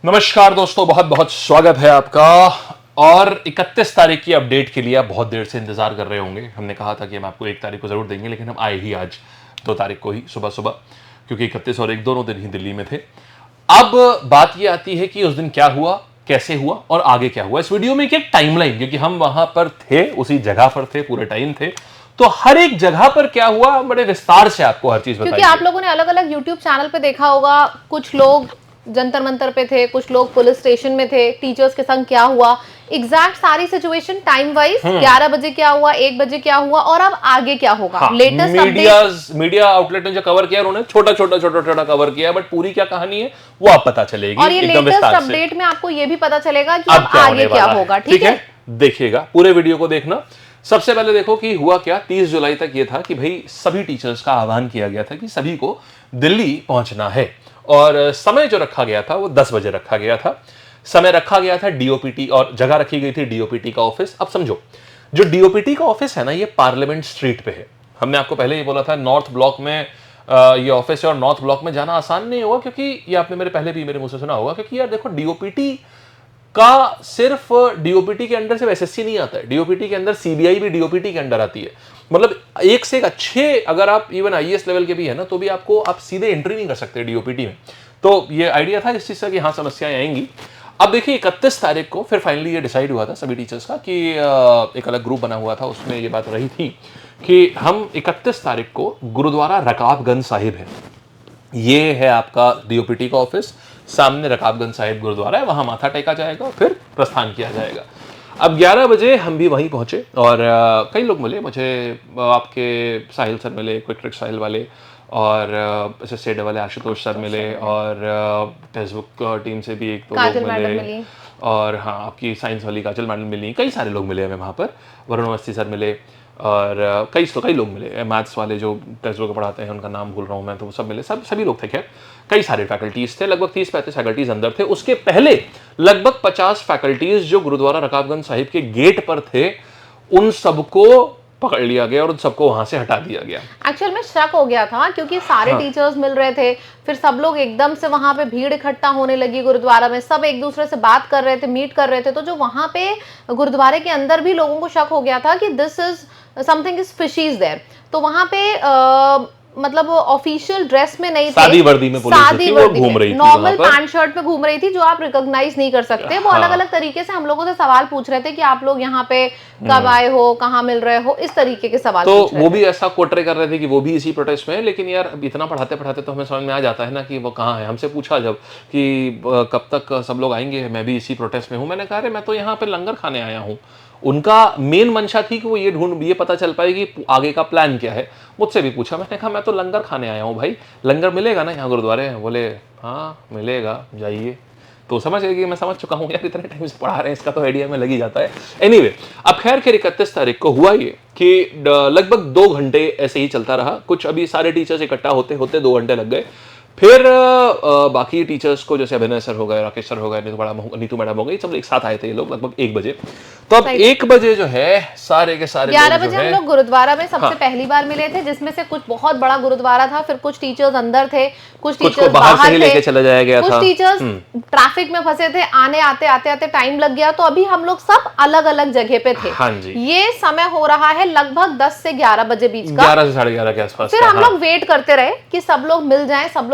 नमस्कार दोस्तों, बहुत बहुत स्वागत है आपका। और 31 तारीख की अपडेट के लिए आप बहुत देर से इंतजार कर रहे होंगे। हमने कहा था कि हम आपको 1 तारीख को जरूर देंगे, लेकिन हम आए ही आज 2 तारीख को ही सुबह सुबह, क्योंकि 31 और 1 दोनों दिन ही दिल्ली में थे। अब बात ये आती है कि उस दिन क्या हुआ, कैसे हुआ और आगे क्या हुआ। इस वीडियो में एक टाइमलाइन, क्योंकि हम वहां पर थे, उसी जगह पर थे, पूरे टाइम थे, तो हर एक जगह पर क्या हुआ बड़े विस्तार से आपको हर चीज बताएंगे। क्योंकि आप लोगों ने अलग अलग यूट्यूब चैनल पे देखा होगा, कुछ लोग जंतर मंतर पे थे, कुछ लोग पुलिस स्टेशन में थे, टीचर्स के संग क्या हुआ, एग्जैक्ट सारी सिचुएशन टाइम वाइज 11 बजे क्या हुआ, 1 बजे क्या हुआ और अब आगे क्या होगा। हाँ, लेटेस्ट मीडिया आउटलेट ने जो कवर किया उन्होंने छोटा छोटा कवर किया, बट पूरी क्या कहानी है वो आप पता चलेगी। और ये लेटेस्ट अपडेट में आपको ये भी पता चलेगा कि अब आगे क्या होगा। ठीक है, देखिएगा, पूरे वीडियो को देखना। सबसे पहले देखो कि हुआ क्या। 30 जुलाई तक ये था कि भाई सभी टीचर्स का आह्वान किया गया था कि सभी को दिल्ली पहुंचना है, और समय जो रखा गया था वो 10 बजे रखा गया था। समय रखा गया था डीओपीटी, और जगह रखी गई थी डीओपीटी का ऑफिस। अब समझो, जो डीओपीटी का ऑफिस है ना, ये पार्लियामेंट स्ट्रीट पे है। हमने आपको पहले ही बोला था नॉर्थ ब्लॉक में ये ऑफिस है, और नॉर्थ ब्लॉक में जाना आसान नहीं होगा, क्योंकि ये आपने मेरे पहले भी मेरे मुंह से सुना होगा। क्योंकि यार देखो, डीओपीटी का सिर्फ डीओपीटी के अंडर सिर्फ एसएससी नहीं आता है, डीओपीटी के अंदर सीबीआई भी डीओपीटी के अंडर आती है। मतलब एक से एक अच्छे, अगर आप इवन आईएएस लेवल के भी है ना, तो भी आप सीधे एंट्री नहीं कर सकते डीओपीटी में। तो ये आइडिया था इस चीज का कि हाँ, समस्याएं आएंगी। अब देखिए, 31 तारीख को फिर फाइनली ये डिसाइड हुआ था सभी टीचर्स का कि एक अलग ग्रुप बना हुआ था, उसमें ये बात रही थी कि हम 31 तारीख को गुरुद्वारा रकाबगंज साहिब है, ये है आपका डीओपीटी का ऑफिस, सामने रकाबगंज साहिब गुरुद्वारा है, वहां माथा टेका जाएगा, फिर प्रस्थान किया जाएगा। अब 11 बजे हम भी वहीं पहुंचे, और कई लोग मिले मुझे। आपके साहिल सर मिले, क्विक ट्रिक साहिल वाले, और स्टेट वाले आशुतोष सर मिले, और फेसबुक टीम से भी 1-2 लोग मिले, और हाँ, आपकी साइंस वाली काजल मैडम मिली। कई सारे लोग मिले हमें वहाँ पर, वरुण अवस्थी सर मिले, और कई लोग मिले। मैथ्स वाले जो टेस्ट को पढ़ाते हैं, उनका नाम भूल रहा हूँ मैं, तो वो सब मिले, सभी लोग थे। खैर, कई सारे फैकल्टीज थे, लगभग 30-35 फैकल्टीज अंदर थे। उसके पहले लगभग 50 फैकल्टीज जो गुरुद्वारा रकाबगंज साहिब के गेट पर थे, उन सबको पकड़ लिया गया और उन सबको वहां से हटा दिया गया। एक्चुअल में शक हो गया था, क्योंकि सारे टीचर्स मिल रहे थे, फिर सब लोग एकदम से वहां पे भीड़ इकट्ठा होने लगी गुरुद्वारा में, सब एक दूसरे से बात कर रहे थे, मीट कर रहे थे। तो जो वहां पे गुरुद्वारे के अंदर भी लोगों को शक हो गया था कि this is something is fishy is there. तो वहां पे मतलब ऑफिशियल ड्रेस में नहीं थे, सादी वर्दी में पुलिस थी, वो घूम रही थी, नॉर्मल पैंट शर्ट पे घूम रही थी, जो आप रिकॉग्नाइज नहीं कर सकते। वो अलग अलग तरीके से हम लोगों से सवाल पूछ रहे थे कि आप लोग यहाँ पे कब आए हो, कहाँ मिल रहे हो, इस तरीके के सवाल तो पूछ रहे वो भी ऐसा कोट्रे कर रहे थे कि वो भी इसी प्रोटेस्ट में है। लेकिन यार, अब इतना पढ़ाते पढ़ाते तो हमें समझ में आ जाता है ना कि वो कहाँ है। हमसे पूछा जब कि कब तक सब लोग आएंगे, मैं भी इसी प्रोटेस्ट में हूँ। मैंने कहा, मैं तो यहाँ पे लंगर खाने आया हूँ। उनका मेन मंशा थी कि वो ये पता चल पाए कि आगे का प्लान क्या है। मुझसे भी पूछा, मैंने कहा मैं तो लंगर खाने आया हूँ भाई, लंगर मिलेगा ना यहाँ गुरुद्वारे में? बोले हाँ मिलेगा, जाइए। तो समझ गए कि मैं समझ चुका हूँ यार, इतने टाइम से पढ़ा रहे हैं, इसका तो आइडिया में लग ही जाता है। एनीवे, अब खैर 31 तारीख को हुआ ये कि लगभग 2 घंटे ऐसे ही चलता रहा। कुछ अभी सारे टीचर्स इकट्ठा होते होते 2 घंटे लग गए। फिर बाकी टीचर्स को, जैसे अभिनय सर हो गए, राकेश सर हो गए, नीतू मैडम हो गई, सब एक साथ आए थे ये लोग लगभग 1 बजे। तो अब 1 बजे जो है सारे के सारे 11 बजे हम लोग गुरुद्वारा में सबसे पहली बार मिले थे, जिसमें से कुछ बहुत बड़ा गुरुद्वारा था, फिर कुछ टीचर्स अंदर थे, कुछ टीचर्स बाहर से ही लेके चला जाया गया था, कुछ टीचर्स ट्रैफिक में फंसे थे, आते टाइम लग गया। तो अभी हम लोग सब अलग अलग जगह पे थे। हाँ जी। ये समय हो रहा है लगभग 10 से 11 बजे बीच का, 11 से 11:30 के आसपास। फिर हम लोग वेट करते रहे कि सब लोग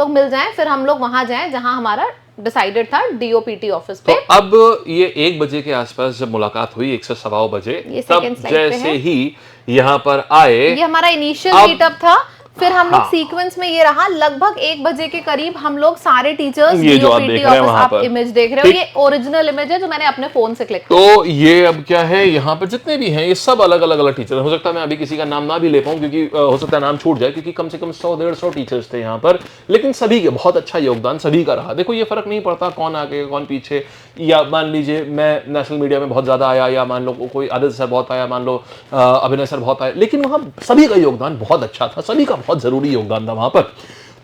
मिल जाएं, फिर हम लोग वहां जाएं जहां हमारा डिसाइडेड था, डीओपीटी ऑफिस पे। तो अब ये 1 बजे के आसपास जब मुलाकात हुई, 1 से 1:15 बजे, तब जैसे ही यहाँ पर आए, ये हमारा इनिशियल मीटअप था। फिर हम लोग सीक्वेंस में ये रहा, लगभग 1 बजे के करीब हम लोग सारे टीचर्स, ये जो आप देख रहे हैं वहां पर इमेज देख रहे हो, ये ओरिजिनल इमेज है जो मैंने अपने फोन से क्लिक किया। तो ये अब क्या है, यहाँ पर जितने भी हैं ये सब अलग अलग टीचर। हो सकता है मैं अभी किसी का नाम ना भी ले पाऊं, क्योंकि हो सकता है नाम छूट जाए, क्योंकि कम से कम 100-150 टीचर्स थे यहाँ पर। लेकिन सभी के बहुत अच्छा योगदान सभी का रहा। देखो, ये फर्क नहीं पड़ता कौन आगे कौन पीछे, या मान लीजिए मैं नेशनल मीडिया में बहुत ज्यादा आया, या मान लो कोई आदित्य सर बहुत आया, मान लो अभिनय सर बहुत आए, लेकिन वहां सभी का योगदान बहुत अच्छा था, सभी का बहुत जरूरी योगदान था वहां पर।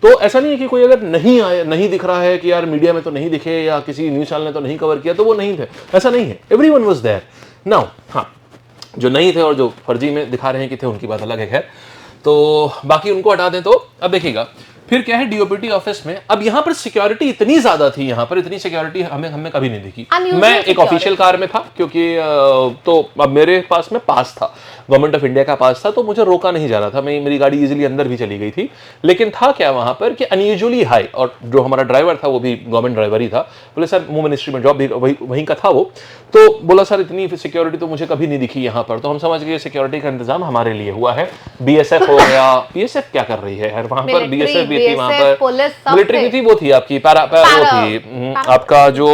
तो ऐसा नहीं है कि कोई अगर नहीं दिख रहा है कि यार मीडिया में तो नहीं दिखे, या किसी न्यूज चैनल ने तो नहीं कवर किया, तो वो नहीं थे, ऐसा नहीं है। Everyone was there. नाउ हाँ, जो नहीं थे और जो फर्जी में दिखा रहे हैं कि थे, उनकी बात अलग है। खैर, तो बाकी उनको हटा दें। तो अब देखिएगा, फिर क्या है डीओपीटी ऑफिस में, अब यहाँ पर सिक्योरिटी इतनी ज्यादा थी, यहाँ पर इतनी सिक्योरिटी हमें कभी नहीं दिखी। Unusual मैं एक security। ऑफिशियल कार में था क्योंकि तो अब मेरे पास में पास था, गवर्नमेंट ऑफ इंडिया का पास था, तो मुझे रोका नहीं जा रहा था, मेरी गाड़ी इजीली अंदर भी चली गई थी। लेकिन था क्या वहां पर कि अनयूजुअली हाई, और जो हमारा ड्राइवर था वो भी गवर्नमेंट ड्राइवर ही था। बोले सर वो मिनिस्ट्री में जॉब भी वहीं का था वो, तो बोला सर इतनी सिक्योरिटी तो मुझे कभी नहीं दिखी यहाँ पर। तो हम समझ गए सिक्योरिटी का इंतजाम हमारे लिए हुआ है। बीएसएफ हो गया, बीएसएफ क्या कर रही है यार वहां पर, बीएसएफ भी थी वहां पर, मिलिट्री भी थी, वो थी आपकी वो थी आपका जो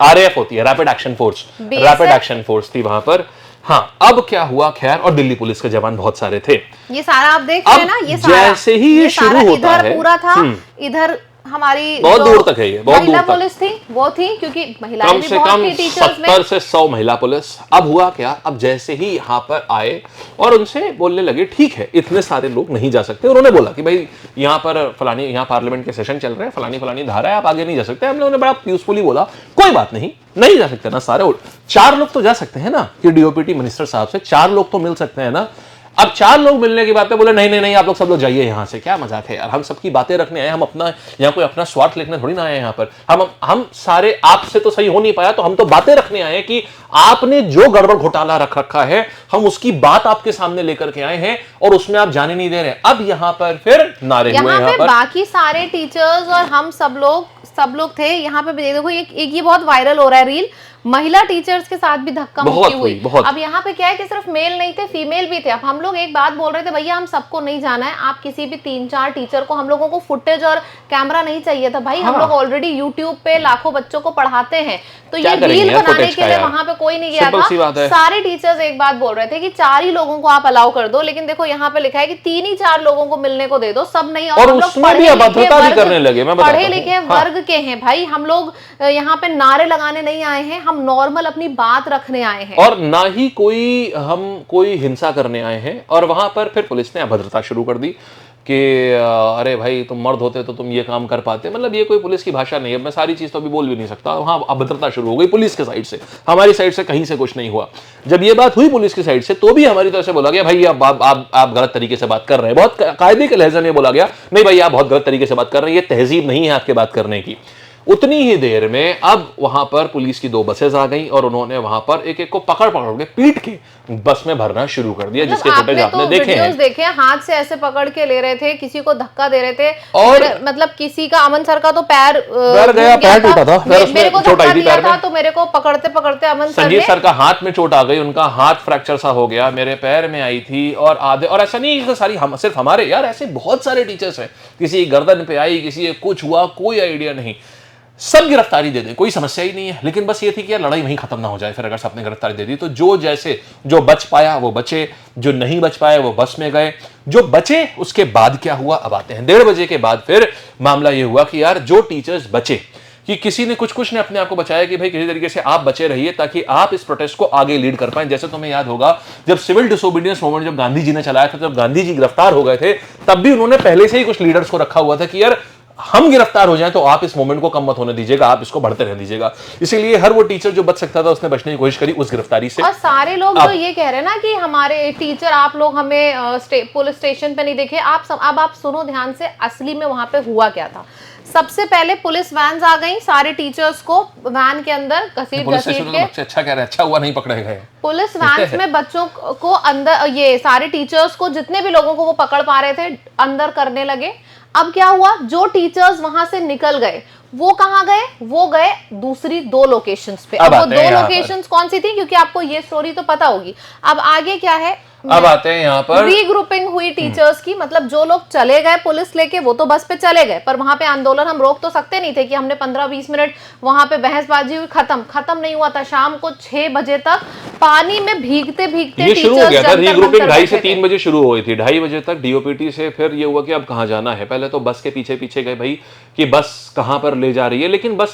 आरएएफ होती है, रैपिड एक्शन फोर्स थी वहां पर। हाँ, अब क्या हुआ खैर, और दिल्ली पुलिस के जवान बहुत सारे थे। ये सारा आप देख रहे हैं ना, ये सारा जैसे ही ये शुरू होता इधर है पूरा था, इधर हमारी बहुत दूर तक है ये, बहुत महिला दूर तक पुलिस थी, वो थी, क्योंकि महिलाएं कम भी से बहुत कम थी टीचर्स में। 70 से 100 महिला पुलिस। अब हुआ क्या, अब जैसे ही यहाँ पर आए और उनसे बोलने लगे ठीक है इतने सारे लोग नहीं जा सकते। उन्होंने बोला कि भाई यहाँ पर फलानी, यहाँ पार्लियामेंट के सेशन चल रहे हैं, फलानी धारा है, आप आगे नहीं जा सकते। हम लोगों ने बड़ा पीसफुली बोला कोई बात नहीं जा सकते ना सारे, 4 लोग तो जा सकते हैं ना, कि डीओपीटी मिनिस्टर साहब से 4 लोग तो मिल सकते हैं ना। अब 4 लोग मिलने की बात पे बोले नहीं आप लोग सब लोग जाइए यहाँ से। क्या मजाक है यार, हम सबकी बातें रखने आए, हम अपना यहाँ कोई अपना स्वार्थ लेने थोड़ी ना आए यहाँ पर। हम सारे आपसे तो सही हो नहीं पाया, तो हम तो बातें रखने आए कि आपने जो गड़बड़ घोटाला रख रखा है हम उसकी बात आपके सामने लेकर के आए हैं, और उसमें आप जाने नहीं दे रहे। अब यहाँ पर फिर नारे हुए, यहाँ पर बाकी सारे टीचर्स और हम सब लोग थे यहाँ पे। देखो एक ये बहुत वायरल हो रहा है रील, महिला टीचर्स के साथ भी धक्का मुक्की हुई। अब यहाँ पे क्या है कि सिर्फ मेल नहीं थे, फीमेल भी थे। अब हम लोग एक बात बोल रहे थे, भैया हम सबको नहीं जाना है, आप किसी भी 3-4 टीचर को, हम लोगों को फुटेज और कैमरा नहीं चाहिए था भाई। हम लोग ऑलरेडी यूट्यूब पे लाखों बच्चों को पढ़ाते हैं, तो ये रील बनाने के लिए वहां पे कोई नहीं गया था। सारे टीचर्स एक बात बोल रहे थे कि 4 ही लोगों को आप अलाउ कर दो, लेकिन देखो यहाँ पे लिखा है कि 3 ही 4 लोगों को मिलने को दे दो, सब नहीं। और हम लोग पढ़े लिखे वर्ग के हैं भाई, हम लोग यहाँ पे नारे लगाने नहीं आए हैं, हम नॉर्मल अपनी बात रखने आए हैं, और ना ही कोई हिंसा करने आए हैं। और वहां पर फिर पुलिस ने अभद्रता शुरू कर दी कि अरे भाई तुम मर्द होते तो तुम ये काम कर पाते। मतलब ये कोई पुलिस की भाषा नहीं है, मैं सारी चीज तो अभी बोल भी नहीं सकता। वहां अभद्रता शुरू हो गई पुलिस के साइड से, हमारी साइड से कहीं से कुछ नहीं हुआ। जब ये बात हुई पुलिस की साइड से, तो भी हमारी तरफ से बोला गया भाई आप गलत तरीके से बात कर रहे हैं। बहुत कायदे के लहजे में बोला गया नहीं भाई आप बहुत गलत तरीके से बात कर रहे हैं, ये तहजीब नहीं है आपके बात करने की। उतनी ही देर में अब वहां पर पुलिस की 2 बसेस आ गई, और उन्होंने वहां पर एक के पकड़ के पीट के बस में भरना शुरू कर दिया, जिसके फुटेज आपने देखे हैं। हाथ से ऐसे पकड़ के ले रहे थे, किसी को धक्का दे रहे थे, और मतलब किसी का, अमन सर का तो पैर गया, पैर टूटा था, मेरे को धक्का दिया था, तो मेरे को पकड़ते अमन सर, संजीव सर का हाथ में चोट आ गई, उनका हाथ फ्रैक्चर सा हो गया, मेरे पैर में आई थी, और ऐसा नहीं सिर्फ हमारे यार, ऐसे बहुत सारे टीचर्स हैं, किसी गर्दन पे आई, किसी कुछ हुआ, कोई आइडिया नहीं। सब गिरफ्तारी दे दे, कोई समस्या ही नहीं है। लेकिन बस ये थी कि यार लड़ाई वहीं खत्म ना हो जाए। फिर अगर सबने गिरफ्तारी दे दी तो जो बच पाया वो बचे, जो नहीं बच पाए वो बस में गए। जो बचे उसके बाद क्या हुआ अब आते हैं। 1:30 बजे के बाद फिर मामला ये हुआ कि यार जो टीचर्स बचे, कि किसी ने कुछ ने अपने आप को बचाया कि भाई किसी तरीके से आप बचे रहिए ताकि आप इस प्रोटेस्ट को आगे लीड कर पाए। जैसे तुम्हें याद होगा जब सिविल डिसोबीडियंस मूवमेंट जब गांधी जी ने चलाया था, जब गांधी जी गिरफ्तार हो गए थे, तब भी उन्होंने पहले से ही कुछ लीडर्स को रखा हुआ था कि यार हम गिरफ्तार हो जाएं तो आप इस मोमेंट को कम मत होने दीजिएगा, आप इसको बढ़ते रहने दीजिएगा। इसीलिए हर वो टीचर जो बच सकता था उसने बचने की कोशिश करी उस गिरफ्तारी से। और सारे लोग जो ये कह रहे हैं ना कि हमारे टीचर, आप लोग हमें पुलिस स्टेशन पे नहीं देखे, अब आप सुनो ध्यान से, असली में वहां पे हुआ क्या था। सबसे पहले पुलिस वैन आ गई, सारे टीचर्स को वैन के अंदर घसीट के, अच्छा कह रहे, अच्छा हुआ नहीं पकड़े गए। पुलिस वैन में बच्चों को अंदर, ये सारे टीचर्स को, जितने भी लोगों को वो पकड़ पा रहे थे, अंदर करने लगे। अब क्या हुआ, जो टीचर्स वहां से निकल गए वो कहां गए, वो गए दूसरी 2 लोकेशंस पे। अब वो 2 लोकेशंस कौन सी थी, क्योंकि आपको ये स्टोरी तो पता होगी। अब आगे क्या है, अब आते हैं यहाँ पर रीग्रुपिंग हुई टीचर्स की। मतलब जो लोग चले गए पुलिस लेके वो तो बस पे चले गए, पर वहां पे आंदोलन हम रोक तो सकते नहीं थे कि हमने 15-20 मिनट वहां पे बहसबाजी हुई, खत्म नहीं हुआ था। शाम को 6 बजे तक पानी में भीगते ये शुरू हो गया था। रीग्रुपिंग 2:30 से 3 बजे शुरू हुई थी, 2:30 बजे तक डीओपीटी से। फिर ये हुआ कि अब कहाँ जाना है। पहले तो बस के पीछे गए भाई कि बस कहाँ पर ले जा रही है, लेकिन बस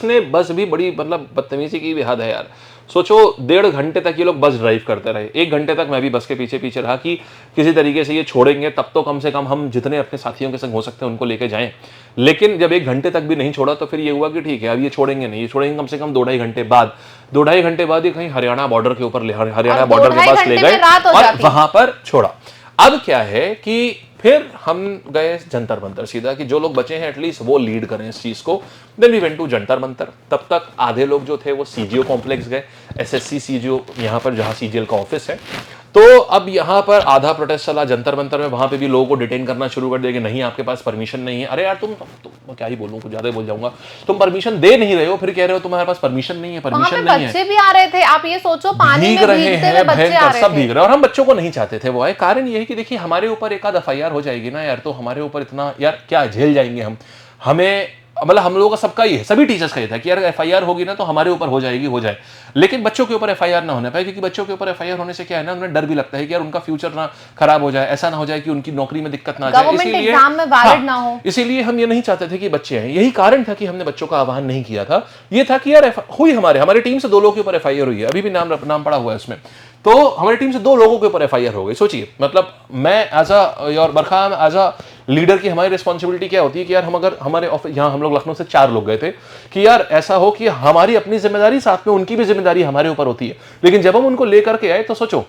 भी बड़ी मतलब बदतमीजी की भी हद है यार। सोचो 1.5 घंटे तक ये लोग बस ड्राइव करते रहे, 1 घंटे तक मैं भी बस के पीछे रहा कि किसी तरीके से ये छोड़ेंगे, तब तो कम से कम हम जितने अपने साथियों के संग हो सकते हैं उनको लेके जाएं। लेकिन जब 1 घंटे तक भी नहीं छोड़ा तो फिर ये हुआ कि ठीक है अब ये छोड़ेंगे नहीं, ये छोड़ेंगे कम से कम 2-2.5 घंटे बाद। 2-2.5 घंटे बाद ये कहीं हरियाणा बॉर्डर के ऊपर, हरियाणा बॉर्डर के पास ले गए और वहां पर छोड़ा। अब क्या है कि फिर हम गए जंतर मंतर सीधा, कि जो लोग बचे हैं एटलीस्ट वो लीड करें इस चीज को। Then we went to Jantar Mantar. तब तक आधे लोग जो थे वो सीजीओ कॉम्प्लेक्स गए, एसएससी सीजीओ, यहाँ पर जहाँ सीजीएल का ऑफिस है। तो अब यहाँ पर आधा प्रोटेस्ट चला जंतर मंतर में, वहां पे भी लोगों को डिटेन करना शुरू कर दिया कि नहीं आपके पास परमिशन नहीं है। अरे यार तुम क्या ही बोलूं, कुछ ज्यादा बोल जाऊंगा। तुम परमिशन दे नहीं रहे हो, फिर कह रहे हो तुम्हारे पास परमिशन नहीं है, परमिशन नहीं है। बच्चे भी आ रहे थे, आप ये सोचो पानी में भीगते हुए बच्चे आ रहे थे, सब भीग रहे हैं, और हम बच्चों को नहीं चाहते थे वो आए। कारण ये है कि देखिए हमारे ऊपर एक आध एफआईआर हो जाएगी ना यार, तो हमारे ऊपर इतना यार क्या झेल जाएंगे हम। हमें मतलब हम लोगों का सबका ही है, सभी टीचर्स का ये था कि यार एफआईआर होगी ना तो हमारे ऊपर हो जाएगी, हो जाए। लेकिन बच्चों के ऊपर एफआईआर ना होने पाए, क्योंकि बच्चों के ऊपर एफआईआर होने से क्या है ना, उन्हें डर भी लगता है कि यार उनका फ्यूचर ना खराब हो जाए, ऐसा ना हो जाए कि उनकी नौकरी में दिक्कत ना आ जाए, इसीलिए एग्जाम में वैलिड ना हो। इसीलिए हम ये नहीं चाहते थे कि बच्चे आए। यही कारण था कि हमने बच्चों का आह्वान नहीं किया था। ये था कि यार हुई हमारी टीम से 2 लोगों के ऊपर एफआईआर हुई है, अभी भी नाम पड़ा हुआ है उसमें। तो हमारी टीम से 2 लोगों के ऊपर एफआईआर हो गई। सोचिए, मतलब मैं as a Barkha as a leader की हमारी रिस्पॉन्सिबिलिटी क्या होती है कि यार हम अगर हमारे ऑफिस, यहाँ हम लोग लखनऊ से 4 लोग गए थे, कि यार ऐसा हो कि हमारी अपनी जिम्मेदारी साथ में उनकी भी जिम्मेदारी हमारे ऊपर होती है। लेकिन जब हम उनको लेकर के आए तो सोचो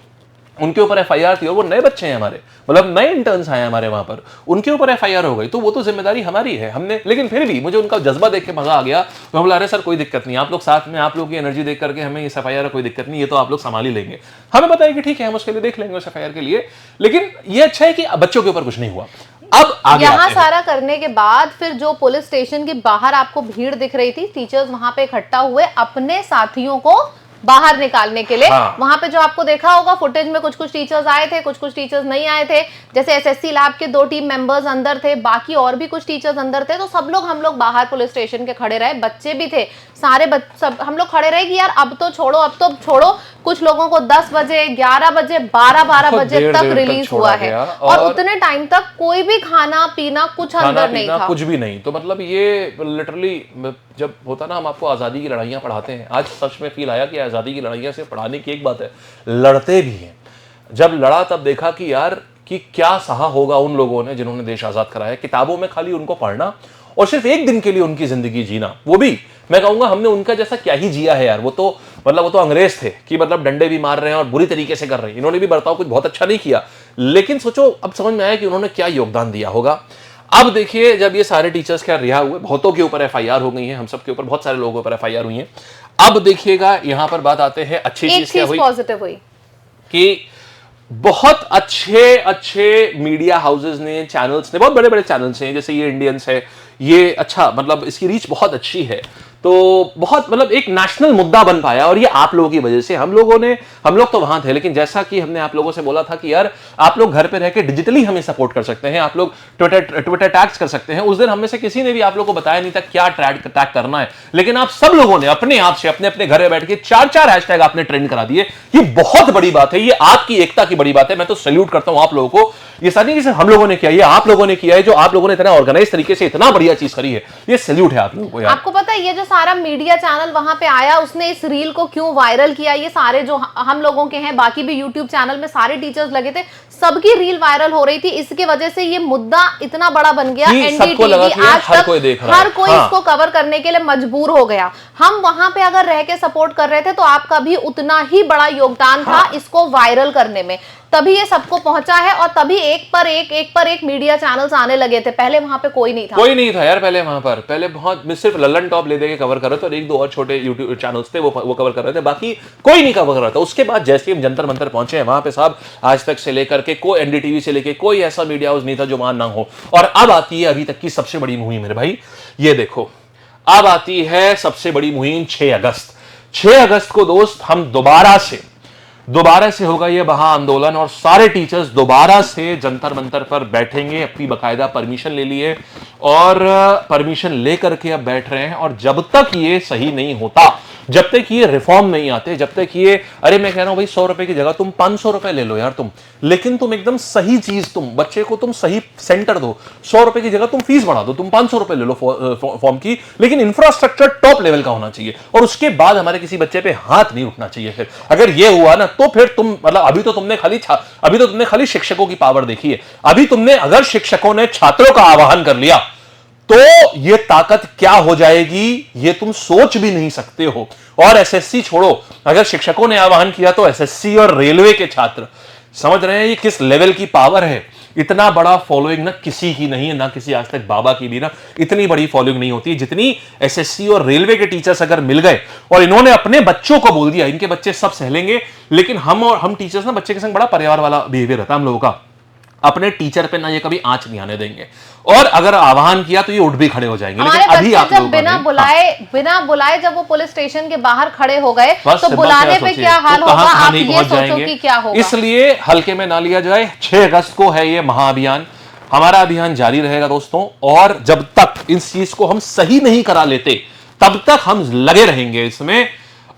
उनके ऊपर एफआईआर थी, और वो नए बच्चे हैं हमारे, मतलब नए इंटर्न्स आए हमारे वहां पर, उनके ऊपर एफआईआर हो गई। तो वो तो जिम्मेदारी हमारी है, हमने। लेकिन फिर भी मुझे उनका जज्बा देख के मजा आ गया। तो हम बोला अरे सर कोई दिक्कत नहीं, आप लोग साथ में, आप लोग की एनर्जी देख करके हमें इस एफआईआर कोई दिक्कत नहीं, ये तो आप लोग संभाल ही लेंगे। हमें बताया कि ठीक है हम उसके लिए देख लेंगे उस एफआईआर के लिए। लेकिन ये अच्छा है कि बच्चों के ऊपर कुछ नहीं हुआ। अब आगे यहाँ सारा करने के बाद फिर जो पुलिस स्टेशन के बाहर आपको भीड़ दिख रही थी, टीचर्स वहां पे इकट्ठा हुए अपने साथियों को बाहर निकालने के लिए। वहां पे जो आपको देखा होगा फुटेज में, कुछ टीचर्स आए थे, कुछ टीचर्स नहीं आए थे। जैसे एसएससी लैब के 2 टीम मेंबर्स अंदर थे, बाकी और भी कुछ टीचर्स अंदर थे। तो सब लोग हम लोग बाहर पुलिस स्टेशन के खड़े रहे, बच्चे भी थे, सारे सब हम लोग खड़े रहे कि यार अब तो छोड़ो। कुछ लोगों को 10 बजे, 11 बजे, 12 बजे तक रिलीज हुआ है, और उतने टाइम तक कोई भी खाना पीना कुछ अंदर नहीं था, कुछ भी नहीं। तो मतलब ये लिटरली जब होता ना, हम आपको आजादी की लड़ाइयां पढ़ाते हैं, आज सच में फील आया कि आजादी की लड़ाइयां से पढ़ाने की एक बात है, लड़ते भी हैं। जब लड़ा तब देखा कि यार कि क्या सहा होगा उन लोगों ने जिन्होंने देश आजाद कराया। किताबों में खाली उनको पढ़ना और सिर्फ एक दिन के लिए उनकी जिंदगी जीना, वो भी मैं कहूंगा हमने उनका जैसा क्या ही जिया है यार। वो तो अंग्रेज थे कि मतलब डंडे भी मार रहे हैं और बुरी तरीके से कर रहे हैं। इन्होंने भी बर्ताव कुछ बहुत अच्छा नहीं किया, लेकिन सोचो अब समझ में आया कि उन्होंने क्या योगदान दिया होगा। अब देखिए जब ये सारे टीचर्स क्या रिहा हुए, बहुतों के ऊपर एफआईआर हो गई है, हम सब के ऊपर, बहुत सारे लोगों के ऊपर एफआईआर हुई है। अब देखिएगा यहां पर बात आते हैं अच्छी चीज क्या हुई, पॉजिटिव हुई कि बहुत अच्छे मीडिया हाउसेस ने, चैनल्स ने, बहुत बड़े बड़े चैनल्स हैं, जैसे ये इंडियंस है, ये अच्छा मतलब इसकी रीच बहुत अच्छी है। तो बहुत मतलब एक नेशनल मुद्दा बन पाया, और ये आप लोगों की वजह से। हम लोग तो वहां थे, लेकिन जैसा कि हमने आप लोगों से बोला था कि यार आप लोग घर पे रह के डिजिटली हमें सपोर्ट कर सकते हैं, आप लोग ट्विटर टैग्स कर सकते हैं। उस दिन हम में से किसी ने भी आप लोगों को बताया नहीं था क्या टैग करना है, लेकिन आप सब लोगों ने अपने आप से अपने घर में बैठ के 4 हैशटैग आपने ट्रेंड करा दिए। ये बहुत बड़ी बात है, ये आपकी एकता की बड़ी बात है। मैं तो सैल्यूट करता हूं आप लोगों को। ये सारी चीजें हम लोगों ने किया, ये आप लोगों ने किया है, जो आप लोगों ने इतना ऑर्गेनाइज तरीके से इतना बढ़िया चीज करी है, ये सैल्यूट है आप लोगों को यार। आपको पता है ये जो सारा मीडिया चैनल वहां पे आया, उसने इस रील को क्यों वायरल किया? ये सारे जो हम लोगों के हैं, बाकी भी यूट्यूब चैनल में सारे टीचर्स लगे थे, सबकी रील वायरल हो रही थी। इसके वजह से ये मुद्दा इतना बड़ा बन गया, एनडीटीवी आज तक हर कोई इसको कवर करने के लिए मजबूर हो गया। हम वहां पे अगर रह के सपोर्ट कर रहे थे तो आपका भी उतना ही बड़ा योगदान था इसको वायरल करने में, तभी ये सबको पहुंचा है, और तभी एक पर एक मीडिया चैनल्स आने लगे थे। पहले वहां पे कोई नहीं था यार। पहले बहुत सिर्फ लल्लन टॉप ले देके कवर कर रहे थे, और 1-2 और छोटे यूट्यूब चैनल्स थे वो कवर कर रहे थे, बाकी कोई नहीं कवर कर रहा था। उसके बाद जैसे हम जंतर मंतर पहुंचे हैं, वहां पे साहब आज तक से लेकर के कोई एनडीटीवी से लेके कोई ऐसा मीडिया हाउस नहीं था जो वहां ना हो। और अब आती है अभी तक की सबसे बड़ी मुहिम मेरे भाई, ये देखो अब आती है सबसे बड़ी मुहिम 6 अगस्त। 6 अगस्त को दोस्त हम दोबारा से होगा ये महा आंदोलन, और सारे टीचर्स दोबारा से जंतर मंतर पर बैठेंगे। अपनी बकायदा परमिशन ले लिए और परमिशन लेकर के अब बैठ रहे हैं। और जब तक ये सही नहीं होता, जब तक ये रिफॉर्म नहीं आते, जब तक ये, अरे मैं कह रहा हूं भाई 100 रुपए की जगह तुम 500 रुपए ले लो यार तुम, लेकिन तुम एकदम सही चीज, तुम बच्चे को तुम सही सेंटर दो। 100 रुपए की जगह तुम फीस बढ़ा दो, तुम 500 रुपए ले लो फॉर्म की, लेकिन इंफ्रास्ट्रक्चर टॉप लेवल का होना चाहिए। और उसके बाद हमारे किसी बच्चे पे हाथ नहीं उठना चाहिए। फिर अगर ये हुआ ना तो फिर तुम मतलब अभी तो तुमने खाली शिक्षकों की पावर देखी है। अगर शिक्षकों ने छात्रों का आह्वान कर लिया तो ये ताकत क्या हो जाएगी ये तुम सोच भी नहीं सकते हो। और एसएससी छोड़ो, अगर शिक्षकों ने आह्वान किया तो एसएससी और रेलवे के छात्र, समझ रहे हैं ये किस लेवल की पावर है इतना बड़ा फॉलोइंग ना किसी की नहीं है, ना किसी आज तक बाबा की भी ना इतनी बड़ी फॉलोइंग नहीं होती जितनी एसएससी और रेलवे के टीचर्स अगर मिल गए और इन्होंने अपने बच्चों को बोल दिया इनके बच्चे सब सह लेंगे, लेकिन हम टीचर्स ना बच्चे के संग बड़ा परिवार वाला बिहेवियर रहता है हम लोगों का, अपने टीचर पे ना ये कभी आंच नहीं आने देंगे, और अगर आह्वान किया तो ये उठ भी खड़े हो जाएंगे। लेकिन अभी आप लोग बिना बुलाए जब वो पुलिस स्टेशन के बाहर खड़े हो गए तो बुलाने पे क्या हाल होगा, आप ये सोचो कि क्या होगा। इसलिए हल्के में ना लिया जाए। 6 अगस्त को है ये महाअभियान, हमारा अभियान जारी रहेगा दोस्तों, और जब तक इस चीज को हम सही नहीं करा लेते तब तक हम लगे रहेंगे इसमें।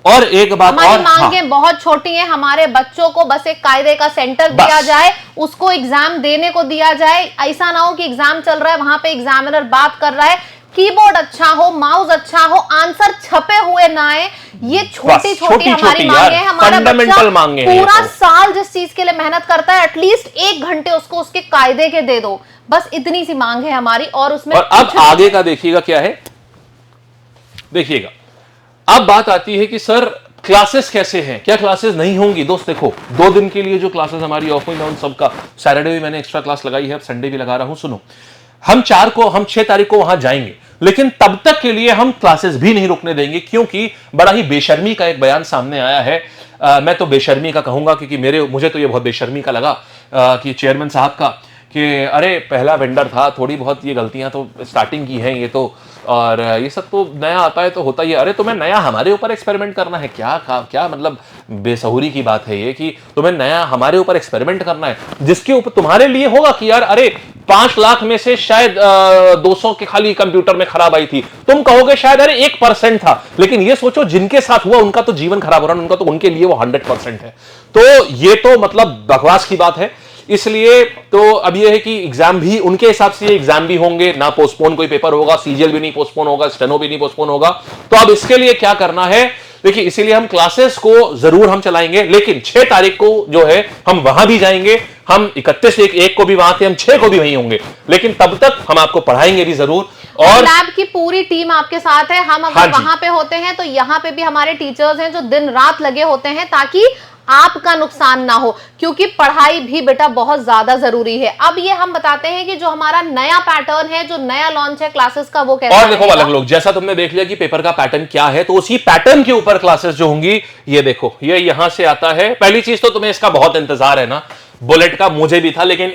और एक बात हमारी और, मांगें बहुत छोटी हैं, हमारे बच्चों को बस एक कायदे का सेंटर दिया जाए, उसको एग्जाम देने को दिया जाए। ऐसा ना हो कि एग्जाम चल रहा है, वहां पे एग्जामिनर बात कर रहा है, कीबोर्ड अच्छा हो, माउस अच्छा हो, आंसर छपे हुए ना आए। ये छोटी छोटी हमारी मांगे हैं। हमारा बच्चा पूरा साल जिस चीज के लिए मेहनत करता है एटलीस्ट 1 घंटे उसको उसके कायदे के दे दो, बस इतनी सी मांग है हमारी। और उसमें अब आगे का देखिएगा क्या है, देखिएगा अब बात आती है कि सर क्लासेस कैसे हैं, क्या क्लासेस नहीं होंगी। दोस्त देखो 2 दिन के लिए जो क्लासेस हमारी ऑफ हुई, मैं उन सबका सैटरडे भी मैंने एक्स्ट्रा क्लास लगाई है, अब संडे भी लगा रहा हूं। सुनो, हम 6 तारीख को वहां जाएंगे, लेकिन तब तक के लिए हम क्लासेस भी नहीं रुकने देंगे, क्योंकि बड़ा ही बेशर्मी का एक बयान सामने आया है। मैं तो बेशर्मी का कहूंगा, क्योंकि मुझे तो ये बहुत बेशर्मी का लगा कि चेयरमैन साहब का, कि अरे पहला वेंडर था, थोड़ी बहुत ये गलतियां तो स्टार्टिंग की हैं ये तो, और ये सब तो नया आता है तो होता ही है। अरे तुम्हें नया हमारे ऊपर एक्सपेरिमेंट करना है क्या मतलब बेसहुरी की बात है ये, कि तुम्हें नया हमारे ऊपर एक्सपेरिमेंट करना है, जिसके ऊपर तुम्हारे लिए होगा कि यार अरे 5 लाख में से शायद 200 के खाली कंप्यूटर में खराब आई थी, तुम कहोगे शायद अरे 1% था, लेकिन ये सोचो जिनके साथ हुआ उनका तो जीवन खराब हो रहा है, उनका तो उनके लिए वो 100% है। तो ये तो मतलब बकवास की बात है। इसलिए तो अब यह है कि एग्जाम भी उनके हिसाब से एग्जाम भी होंगे, ना पोस्टपोन कोई पेपर होगा, सीजीएल भी नहीं पोस्टपोन होगा, स्टेनो भी नहीं पोस्टपोन होगा। तो अब इसके लिए क्या करना है, देखिए इसीलिए हम क्लासेस को जरूर हम चलाएंगे, लेकिन 6 तारीख को जो है हम वहां भी जाएंगे, हम 31 को भी वहां थे, हम 6 को भी वहीं होंगे, लेकिन तब तक हम आपको पढ़ाएंगे भी जरूर। और लैब की पूरी टीम आपके साथ है। हम अगर वहां पे होते हैं तो यहाँ पे भी हमारे टीचर्स हैं जो दिन रात लगे होते हैं, ताकि आपका नुकसान ना हो, क्योंकि पढ़ाई भी बेटा बहुत ज्यादा जरूरी है। अब ये हम बताते हैं कि जो हमारा नया पैटर्न है, जो नया लॉन्च है क्लासेस का, वो कैसे और देखो अलग लोग, जैसा तुमने देख लिया कि पेपर का पैटर्न क्या है, तो उसी पैटर्न के ऊपर क्लासेस जो होंगी, ये देखो ये यहां से आता है। पहली चीज तो तुम्हें इसका बहुत इंतजार है ना, बुलेट का मुझे भी था, लेकिन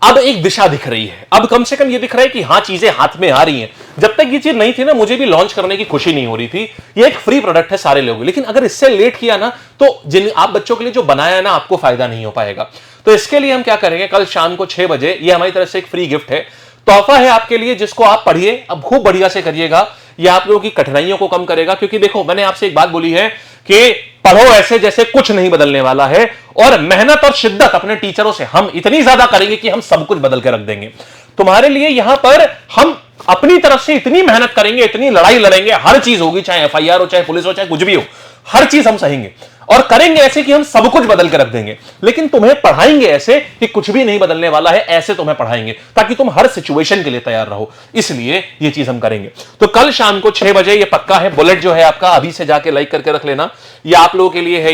अब एक दिशा दिख रही है, अब कम से कम ये दिख रहा है कि हाँ चीजें हाथ में आ रही हैं। जब तक ये चीज नहीं थी ना, मुझे भी लॉन्च करने की खुशी नहीं हो रही थी। ये एक फ्री प्रोडक्ट है सारे लोगों, लेकिन अगर इससे लेट किया ना, तो जिन आप बच्चों के लिए जो बनाया है ना, आपको फायदा नहीं हो पाएगा। तो इसके लिए हम क्या करेंगे, कल शाम को 6 बजे, ये हमारी तरफ से एक फ्री गिफ्ट है, तोहफा है आपके लिए, जिसको आप पढ़िए, अब खूब बढ़िया से करिएगा। ये आप लोगों की कठिनाइयों को कम करेगा, क्योंकि देखो मैंने आपसे एक बात बोली है कि पढ़ो ऐसे जैसे कुछ नहीं बदलने वाला है, और मेहनत और शिद्दत अपने टीचरों से हम इतनी ज्यादा करेंगे कि हम सब कुछ बदल के रख देंगे तुम्हारे लिए। यहां पर हम अपनी तरफ से इतनी मेहनत करेंगे, इतनी लड़ाई लड़ेंगे, हर चीज होगी, चाहे एफआईआर हो, चाहे पुलिस हो, चाहे कुछ भी हो, हर चीज हम सहेंगे और करेंगे ऐसे कि हम सब कुछ बदल के रख देंगे। लेकिन तुम्हें पढ़ाएंगे ऐसे कि कुछ भी नहीं बदलने वाला है, ऐसे तुम्हें पढ़ाएंगे ताकि तुम हर सिचुएशन के लिए तैयार रहो। इसलिए ये चीज हम करेंगे। तो कल शाम को 6 बजे ये पक्का है। बुलेट जो है आपका, अभी से जाके लाइक करके रख लेना, ये आप लोगों के लिए है।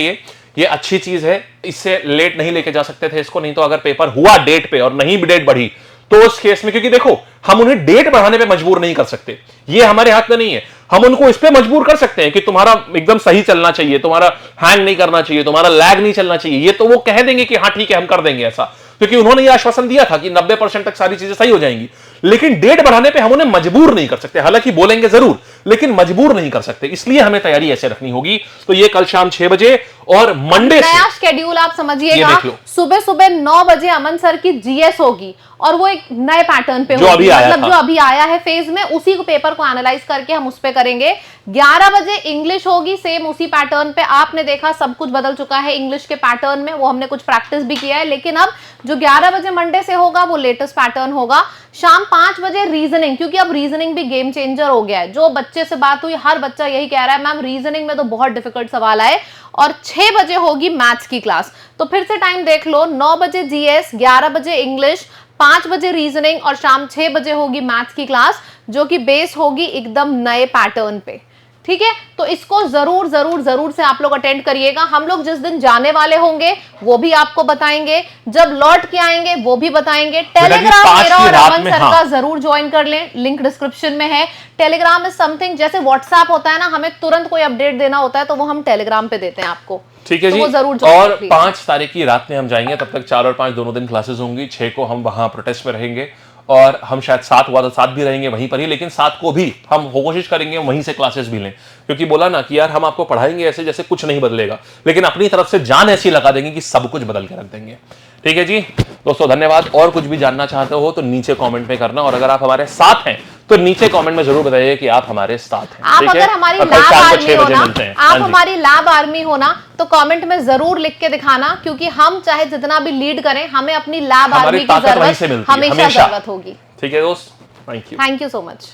ये अच्छी चीज है, इससे लेट नहीं लेके जा सकते थे इसको, नहीं तो अगर पेपर हुआ डेट पे और नहीं भी डेट बढ़ी तो उस केस में, क्योंकि देखो हम उन्हें डेट बढ़ाने पे मजबूर नहीं कर सकते, ये हमारे हाथ में नहीं है। हम उनको इस पे मजबूर कर सकते हैं कि तुम्हारा एकदम सही चलना चाहिए, तुम्हारा हैंग नहीं करना चाहिए, तुम्हारा लैग नहीं चलना चाहिए, ये तो वो कह देंगे कि हाँ ठीक है हम कर देंगे ऐसा, क्योंकि उन्होंने ये आश्वासन दिया था कि 90% तक सारी चीजें सही हो जाएंगी। लेकिन डेट बढ़ाने पे हम उन्हें मजबूर नहीं कर सकते, हालांकि बोलेंगे जरूर लेकिन मजबूर नहीं कर सकते, इसलिए हमें तैयारी ऐसे रखनी होगी। तो ये कल शाम 6 बजे और मंडे से नया शेड्यूल आप समझिएगा, सुबह सुबह 9 बजे अमन सर की जीएस होगी, और वो एक नए पैटर्न पे जो होगी, मतलब जो अभी आया है फेज में, उसी को पेपर को एनालाइज करके हम उस पे करेंगे। 11 बजे इंग्लिश होगी, सेम उसी पैटर्न पे। आपने देखा सब कुछ बदल चुका है इंग्लिश के पैटर्न में, वो हमने कुछ प्रैक्टिस भी किया है, लेकिन अब जो 11 बजे मंडे से होगा वो लेटेस्ट पैटर्न होगा। शाम 5 बजे रीजनिंग, क्योंकि अब रीजनिंग भी गेम चेंजर हो गया है। जो बच्चे से बात हुई, हर बच्चा यही कह रहा है मैम रीजनिंग में तो बहुत डिफिकल्ट सवाल आए। और 6 बजे होगी मैथ्स की क्लास। तो फिर से टाइम देख लो, 9 बजे जीएस, 11 बजे इंग्लिश, 5 बजे रीजनिंग और शाम 6 बजे होगी मैथ्स की क्लास, जो कि बेस होगी एकदम नए पैटर्न पे। ठीक है, तो इसको जरूर जरूर जरूर से आप लोग अटेंड करिएगा। हम लोग जिस दिन जाने वाले होंगे वो भी आपको बताएंगे, जब लौट के आएंगे वो भी बताएंगे। टेलीग्राम मेरा और अमन सर का जरूर ज्वाइन कर लें, लिंक डिस्क्रिप्शन में है। टेलीग्राम इज समथिंग जैसे व्हाट्सएप होता है ना, हमें तुरंत कोई अपडेट देना होता है तो वो हम टेलीग्राम पे देते हैं आपको। ठीक है तो जी। वो जरूर और 5 तारीख की रात में हम जाएंगे, तब तक 4 और 5 दोनों दिन क्लासेस होंगी। 6 को हम वहां प्रोटेस्ट में रहेंगे और हम शायद 7 हुआ तो 7 भी रहेंगे वहीं पर ही, लेकिन 7 को भी हम कोशिश करेंगे वहीं से क्लासेस भी लें, क्योंकि बोला ना कि यार हम आपको पढ़ाएंगे ऐसे जैसे कुछ नहीं बदलेगा, लेकिन अपनी तरफ से जान ऐसी लगा देंगे कि सब कुछ बदल के रख देंगे। ठीक है जी दोस्तों, धन्यवाद। और कुछ भी जानना चाहते हो तो नीचे कमेंट में करना, और अगर आप हमारे साथ हैं तो नीचे कमेंट में जरूर बताइए कि आप हमारे साथ हैं। आप अगर हमारी लैब आर्मी हो ना, आप हाँ हमारी लैब आर्मी हो ना, तो कमेंट में जरूर लिख के दिखाना, क्योंकि हम चाहे जितना भी लीड करें, हमें अपनी लैब आर्मी की जरूरत हमेशा जरूरत होगी। ठीक है दोस्त, थैंक यू सो मच।